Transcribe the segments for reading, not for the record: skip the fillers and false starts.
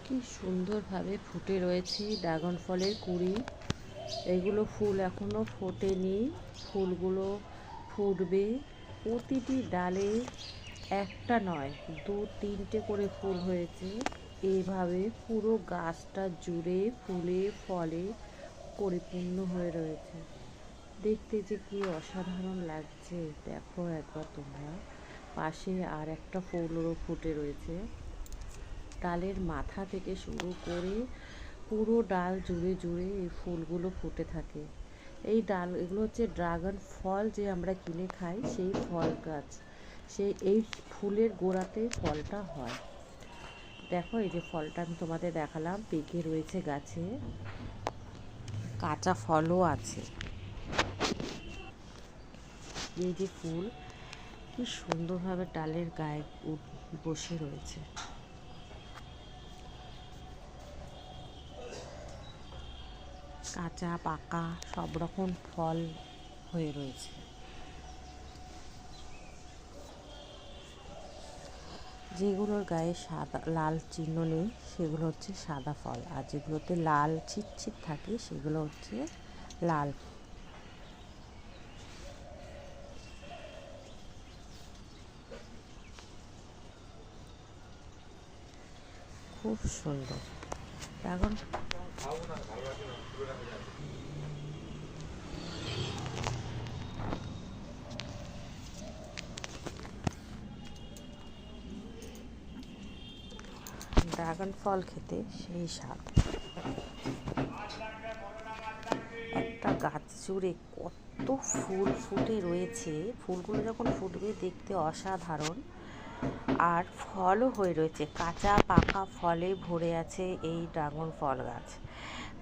কি সুন্দরভাবে ফুটে রয়েছে ড্রাগন ফলের কুঁড়ি। এগুলো ফুল এখনো ফোটেনি, ফুলগুলো ফুটবে। প্রতিটি ডালে একটা নয়, দু তিনটে করে ফুল হয়েছে। এইভাবে পুরো গাছটা জুড়ে ফুলে ফলে পরিপূর্ণ হয়ে রয়েছে। দেখতে যে কি অসাধারণ লাগছে দেখো একবার তোমরা। পাশে আর একটা ফুলও ফুটে রয়েছে। ডালের মাথা থেকে শুরু করে পুরো ডাল জুড়ে জুড়ে এই ফুলগুলো ফুটে থাকে। এগুলো হচ্ছে ড্রাগন ফল, যে আমরা কিনে খাই সেই ফল গাছ। এই ফুলের গোড়াতে ফলটা হয়। দেখো এই যে ফলটা আমি তোমাদের দেখালাম, পেকে রয়েছে গাছে, কাঁচা ফলও আছে। এই যে ফুল কি সুন্দরভাবে ডালের গায়ে বসে রয়েছে। কাঁচা পাকা সব রকম ফল হয়ে রয়েছে। যেগুলোর গায়ে সাদা লাল চিহ্ন নেই সেগুলো হচ্ছে সাদা ফল, আর যেগুলোতে লাল ছিটছিট থাকে সেগুলো হচ্ছে লাল। খুব সুন্দর। এখন ড্রাগন ফল খেতে সেই স্বাদ। একটা গাছ জুড়ে কত ফুল ফুটে রয়েছে, ফুলগুলো যখন ফুটবে দেখতে অসাধারণ। আর ফলও হয়ে রয়েছে, কাঁচা পাকা ফলে ভরে আছে এই ড্রাগন ফল গাছ।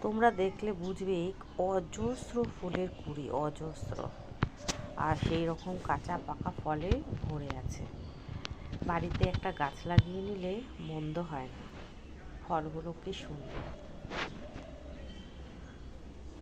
তোমরা দেখলে বুঝবে অজস্র ফুলের কুঁড়ি, অজস্র। আর সেই রকম কাঁচা পাকা ফলে ভরে আছে। বাড়িতে একটা গাছ লাগিয়ে নিলে মন্দ হয় না। ফলগুলো কি সুন্দর।